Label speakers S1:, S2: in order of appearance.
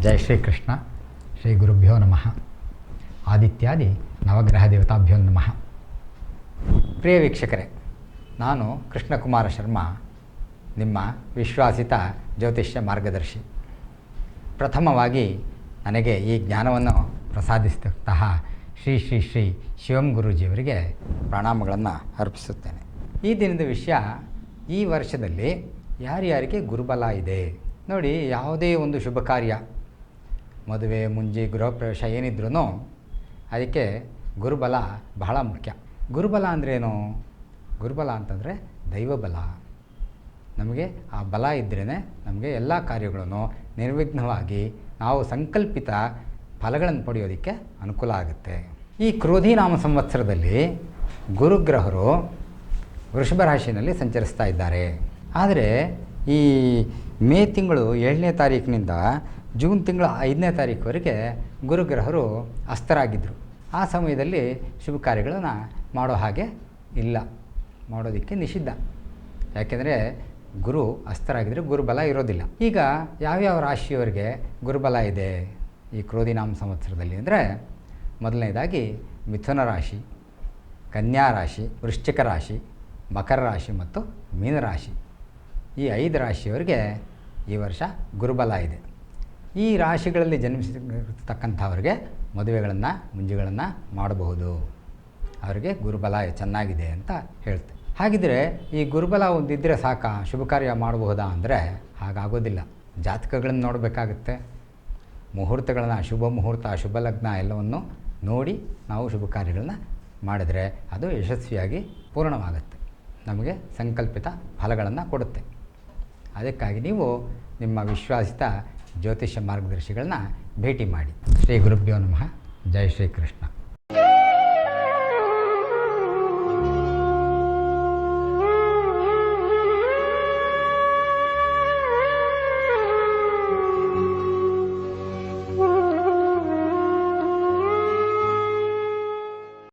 S1: ಜೈ ಶ್ರೀಕೃಷ್ಣ. ಶ್ರೀ ಗುರುಭ್ಯೋ ನಮಃ. ಆದಿತ್ಯಾದಿ ನವಗ್ರಹ ದೇವತಾಭ್ಯೋ ನಮಃ. ಪ್ರಿಯ ವೀಕ್ಷಕರೇ, ನಾನು ಕೃಷ್ಣಕುಮಾರ ಶರ್ಮಾ, ನಿಮ್ಮ ವಿಶ್ವಾಸಿತ ಜ್ಯೋತಿಷ್ಯ ಮಾರ್ಗದರ್ಶಿ. ಪ್ರಥಮವಾಗಿ ನನಗೆ ಈ ಜ್ಞಾನವನ್ನು ಪ್ರಸಾದಿಸಿದಂತಹ ಶ್ರೀ ಶ್ರೀ ಶ್ರೀ ಶಿವಂ ಗುರೂಜಿಯವರಿಗೆ ಪ್ರಣಾಮಗಳನ್ನು ಅರ್ಪಿಸುತ್ತೇನೆ. ಈ ದಿನದ ವಿಷಯ, ಈ ವರ್ಷದಲ್ಲಿ ಯಾರ್ಯಾರಿಗೆ ಗುರುಬಲ ಇದೆ ನೋಡಿ. ಯಾವುದೇ ಒಂದು ಶುಭ ಕಾರ್ಯ, ಮದುವೆ, ಮುಂಜಿ, ಗೃಹ ಪ್ರವೇಶ ಏನಿದ್ರೂ ಅದಕ್ಕೆ ಗುರುಬಲ ಬಹಳ ಮುಖ್ಯ. ಗುರುಬಲ ಅಂದ್ರೇನು? ಗುರುಬಲ ಅಂತಂದರೆ ದೈವಬಲ. ನಮಗೆ ಆ ಬಲ ಇದ್ರೇ ನಮಗೆ ಎಲ್ಲ ಕಾರ್ಯಗಳನ್ನು ನಿರ್ವಿಘ್ನವಾಗಿ ನಾವು ಸಂಕಲ್ಪಿತ ಫಲಗಳನ್ನು ಪಡೆಯೋದಕ್ಕೆ ಅನುಕೂಲ ಆಗುತ್ತೆ. ಈ ಕ್ರೋಧಿ ನಾಮ ಸಂವತ್ಸರದಲ್ಲಿ ಗುರುಗ್ರಹರು ವೃಷಭ ರಾಶಿಯಲ್ಲಿ ಸಂಚರಿಸ್ತಾ ಇದ್ದಾರೆ. ಆದರೆ ಈ ಮೇ ತಿಂಗಳು 7ನೇ ತಾರೀಕಿನಿಂದ ಜೂನ್ ತಿಂಗಳ 5ನೇ ತಾರೀಕುವರೆಗೆ ಗುರುಗ್ರಹರು ಅಸ್ತರಾಗಿದ್ದರು. ಆ ಸಮಯದಲ್ಲಿ ಶುಭ ಕಾರ್ಯಗಳನ್ನು ಮಾಡೋ ಹಾಗೆ ಇಲ್ಲ, ಮಾಡೋದಕ್ಕೆ ನಿಷಿದ್ಧ. ಯಾಕೆಂದರೆ ಗುರು ಅಸ್ತರಾಗಿದ್ದರೆ ಗುರುಬಲ ಇರೋದಿಲ್ಲ. ಈಗ ಯಾವ್ಯಾವ ರಾಶಿಯವರಿಗೆ ಗುರುಬಲ ಇದೆ ಈ ಕ್ರೋಧಿನಾಮ ಸಂವತ್ಸರದಲ್ಲಿ ಅಂದರೆ, ಮೊದಲನೇದಾಗಿ ಮಿಥುನ ರಾಶಿ, ಕನ್ಯಾ ರಾಶಿ, ವೃಶ್ಚಿಕ ರಾಶಿ, ಮಕರ ರಾಶಿ ಮತ್ತು ಮೀನರಾಶಿ. ಈ 5 ರಾಶಿಯವರಿಗೆ ಈ ವರ್ಷ ಗುರುಬಲ ಇದೆ. ಈ ರಾಶಿಗಳಲ್ಲಿ ಜನ್ಮಿಸಿರ್ತಕ್ಕಂಥವ್ರಿಗೆ ಮದುವೆಗಳನ್ನು, ಮುಂಜಿಗಳನ್ನು ಮಾಡಬಹುದು. ಅವರಿಗೆ ಗುರುಬಲ ಚೆನ್ನಾಗಿದೆ ಅಂತ ಹೇಳ್ತೆ. ಹಾಗಿದ್ರೆ ಈ ಗುರುಬಲ ಒಂದಿದ್ದರೆ ಸಾಕ ಶುಭ ಕಾರ್ಯ ಮಾಡಬಹುದಾ ಅಂದರೆ ಹಾಗಾಗೋದಿಲ್ಲ. ಜಾತಕಗಳನ್ನು ನೋಡಬೇಕಾಗುತ್ತೆ. ಮುಹೂರ್ತಗಳನ್ನು, ಶುಭ ಮುಹೂರ್ತ, ಶುಭ ಲಗ್ನ ಎಲ್ಲವನ್ನು ನೋಡಿ ನಾವು ಶುಭ ಕಾರ್ಯಗಳನ್ನ ಮಾಡಿದರೆ ಅದು ಯಶಸ್ವಿಯಾಗಿ ಪೂರ್ಣವಾಗುತ್ತೆ, ನಮಗೆ ಸಂಕಲ್ಪಿತ ಫಲಗಳನ್ನು ಕೊಡುತ್ತೆ. ಅದಕ್ಕಾಗಿ ನೀವು ನಿಮ್ಮ ವಿಶ್ವಾಸಿತ ಜ್ಯೋತಿಷ್ಯ ಮಾರ್ಗದರ್ಶಿಗಳನ್ನ ಭೇಟಿ ಮಾಡಿ. ಶ್ರೀ ಗುರುಭ್ಯೋ ನಮಃ. ಜೈ ಶ್ರೀಕೃಷ್ಣ.